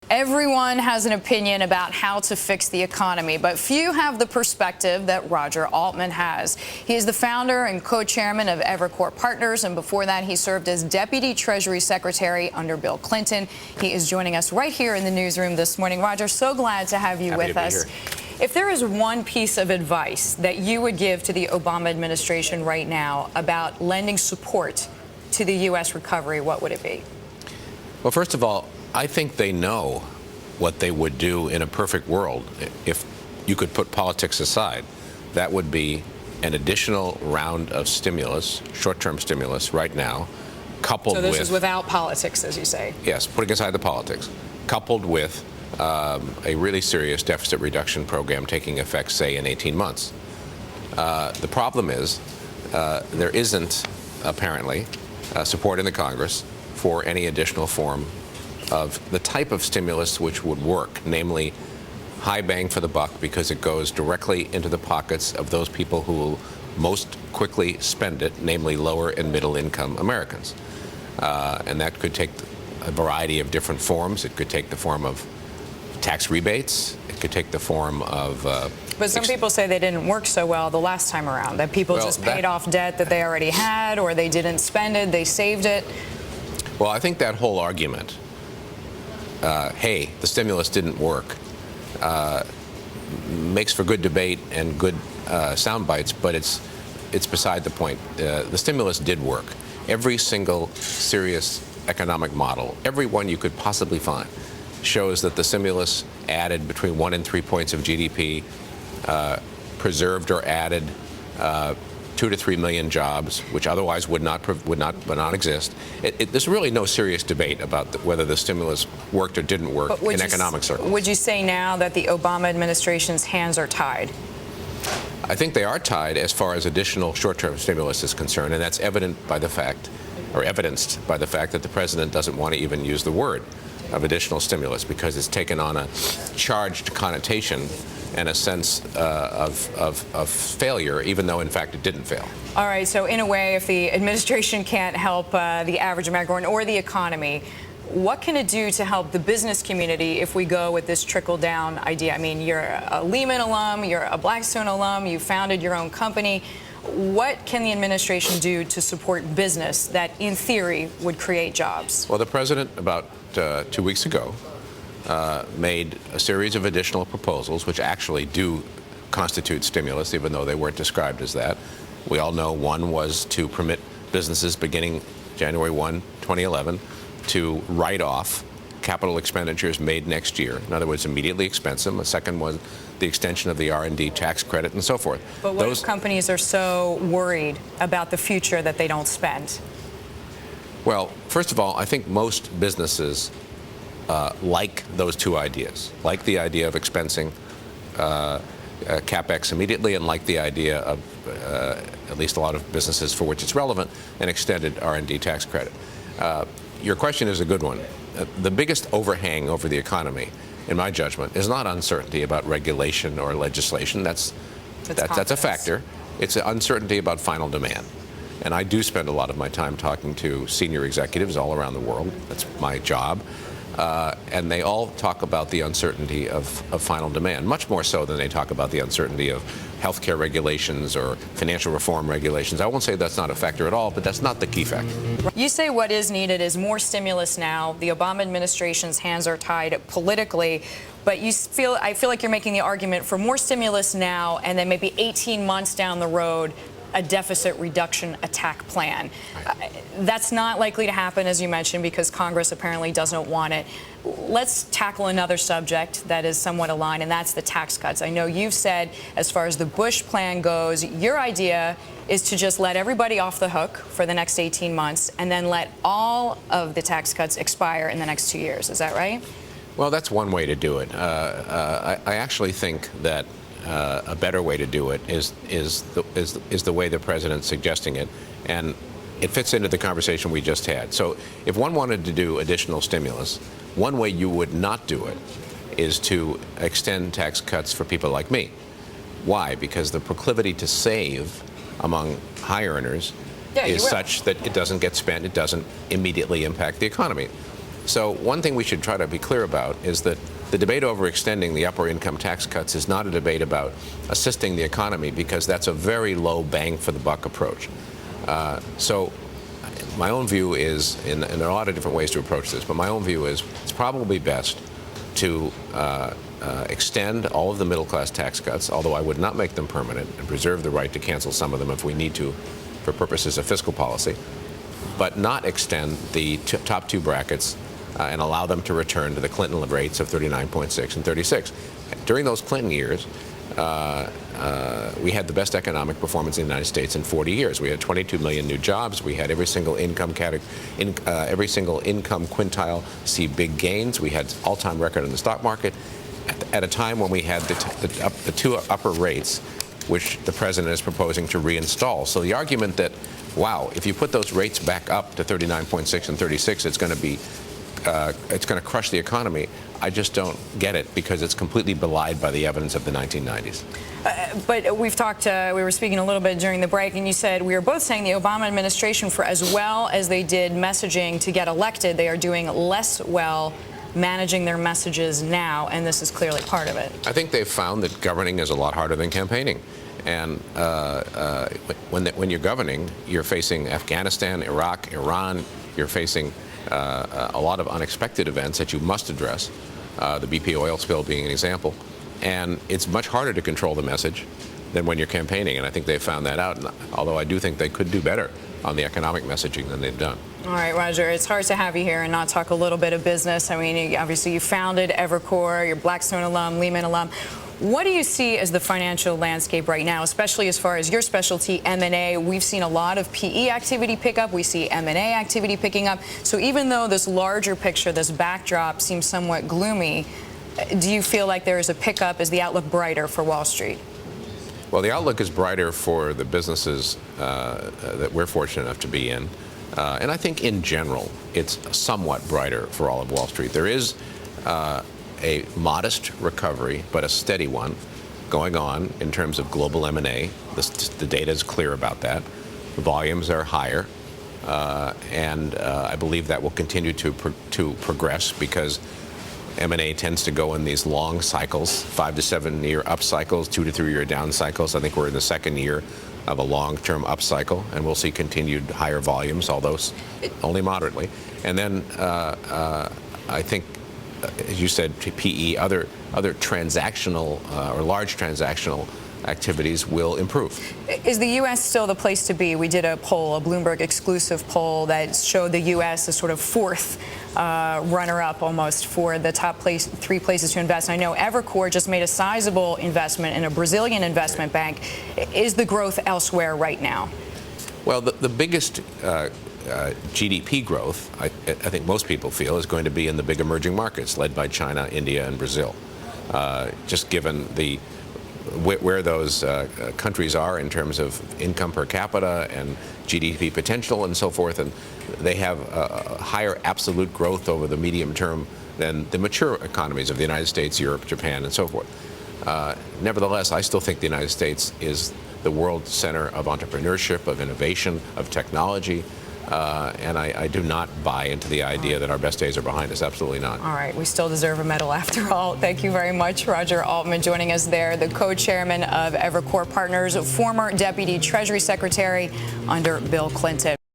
Everyone has an opinion about how to fix the economy, but few have the perspective that Roger Altman has. He is the founder and co-chairman of Evercore Partners, and before that, he served as Deputy Treasury Secretary under Bill Clinton. He is joining us right here in the newsroom this morning. Roger, so glad to have you with us. If there is one piece of advice that you would give to the Obama administration right now about lending support to the U.S. recovery, what would it be? Well, first of all, I think they know what they would do in a perfect world if you could put politics aside. That would be an additional round of stimulus, short-term stimulus right now, coupled with... So this is without politics, as you say. Yes, putting aside the politics, coupled with a really serious deficit reduction program taking effect, say, in 18 months. The problem is there isn't, apparently, support in the Congress for any additional form of the type of stimulus which would work, namely high bang for the buck because it goes directly into the pockets of those people who will most quickly spend it, namely lower and middle income Americans. And that could take a variety of different forms. It could take the form of tax rebates. It could take the form of... But some people say they didn't work so well the last time around, that people just paid off debt that they already had, or they didn't spend it, they saved it. Well, I think that whole argument, hey, the stimulus didn't work, makes for good debate and good sound bites, but it's beside the point. The stimulus did work. Every single serious economic model, every one you could possibly find, shows that the stimulus added between 1 and 3 points of GDP, preserved or added 2 to 3 million jobs, which otherwise would not exist. There's really no serious debate about whether the stimulus worked or didn't work in economic circles. Would you say now that the Obama administration's hands are tied? I think they are tied as far as additional short-term stimulus is concerned, and that's evidenced by the fact that the president doesn't want to even use the word of additional stimulus because it's taken on a charged connotation and a sense of failure, even though, in fact, it didn't fail. All right, so in a way, if the administration can't help the average American or the economy, what can it do to help the business community if we go with this trickle-down idea? I mean, you're a Lehman alum, you're a Blackstone alum, you founded your own company. What can the administration do to support business that, in theory, would create jobs? Well, the president, about 2 weeks ago, made a series of additional proposals which actually do constitute stimulus, even though they weren't described as that. We all know one was to permit businesses beginning January 1, 2011, to write off capital expenditures made next year. In other words, immediately expense them. A second was the extension of the R&D tax credit and so forth. But what if companies are so worried about the future that they don't spend? Well, first of all, I think most businesses like those two ideas, like the idea of expensing CapEx immediately, and like the idea of, at least a lot of businesses for which it's relevant, an extended R&D tax credit. Your question is a good one. The biggest overhang over the economy, in my judgment, is not uncertainty about regulation or legislation. That's a factor. It's uncertainty about final demand. And I do spend a lot of my time talking to senior executives all around the world. That's my job. And they all talk about the uncertainty of final demand, much more so than they talk about the uncertainty of healthcare regulations or financial reform regulations. I won't say that's not a factor at all, but that's not the key factor. You say what is needed is more stimulus now. The Obama administration's hands are tied politically, but I feel like you're making the argument for more stimulus now and then maybe 18 months down the road, a deficit reduction attack plan. That's not likely to happen, as you mentioned, because Congress apparently doesn't want it. Let's tackle another subject that is somewhat aligned, and that's the tax cuts. I know you've said, as far as the Bush plan goes, your idea is to just let everybody off the hook for the next 18 months and then let all of the tax cuts expire in the next 2 years. Is that right? Well, that's one way to do it. I actually think that a better way to do it is the way the president's suggesting it, and it fits into the conversation we just had. So if one wanted to do additional stimulus, one way you would not do it is to extend tax cuts for people like me. Why? Because the proclivity to save among high earners is such that it doesn't get spent, it doesn't immediately impact the economy. So one thing we should try to be clear about is that the debate over extending the upper income tax cuts is not a debate about assisting the economy, because that's a very low bang for the buck approach. So my own view is, and there are a lot of different ways to approach this, but my own view is it's probably best to extend all of the middle class tax cuts, although I would not make them permanent, and preserve the right to cancel some of them if we need to for purposes of fiscal policy, but not extend the top two brackets and allow them to return to the Clinton rates of 39.6 and 36. During those Clinton years, we had the best economic performance in the United States in 40 years. We had 22 million new jobs. We had every single income quintile see big gains. We had all-time record in the stock market at a time when we had the two upper rates, which the president is proposing to reinstall. So the argument that, wow, if you put those rates back up to 39.6 and 36, it's going to crush the economy, I just don't get it, because it's completely belied by the evidence of the 1990s. But we've talked, we were speaking a little bit during the break, and you said we were both saying the Obama administration, for as well as they did messaging to get elected, they are doing less well managing their messages now, and this is clearly part of it. I think they've found that governing is a lot harder than campaigning. And when you're governing, you're facing Afghanistan, Iraq, Iran, you're facing a lot of unexpected events that you must address, the BP oil spill being an example. And it's much harder to control the message than when you're campaigning, and I think they've found that out, and although I do think they could do better on the economic messaging than they've done. All right, Roger, it's hard to have you here and not talk a little bit of business. I mean, obviously you founded Evercore, you're Blackstone alum, Lehman alum. What do you see as the financial landscape right now, especially as far as your specialty, M&A? We've seen a lot of PE activity pick up. We see M&A activity picking up. So even though this larger picture, this backdrop seems somewhat gloomy, do you feel like there is a pickup? Is the outlook brighter for Wall Street? Well, the outlook is brighter for the businesses that we're fortunate enough to be in. And I think in general, it's somewhat brighter for all of Wall Street. There is a modest recovery, but a steady one, going on in terms of global M&A. The data is clear about that. The volumes are higher, and I believe that will continue to progress, because M&A tends to go in these long cycles, 5 to 7 year up cycles, 2 to 3 year down cycles. I think we're in the second year of a long-term up cycle, and we'll see continued higher volumes, although only moderately. And then I think, as you said, PE, other transactional or large transactional activities will improve. Is the U.S. still the place to be? We did a poll, a Bloomberg exclusive poll, that showed the U.S. as sort of fourth runner-up almost for the top three places to invest. I know Evercore just made a sizable investment in a Brazilian investment bank. Is the growth elsewhere right now? Well, the biggest GDP growth, I think most people feel, is going to be in the big emerging markets led by China, India, and Brazil. Just given where those countries are in terms of income per capita and GDP potential and so forth, and they have a higher absolute growth over the medium term than the mature economies of the United States, Europe, Japan, and so forth. Nevertheless, I still think the United States is the world center of entrepreneurship, of innovation, of technology. And I do not buy into the idea that our best days are behind us. Absolutely not. All right. We still deserve a medal after all. Thank you very much, Roger Altman, joining us there, the co-chairman of Evercore Partners, former deputy Treasury Secretary under Bill Clinton.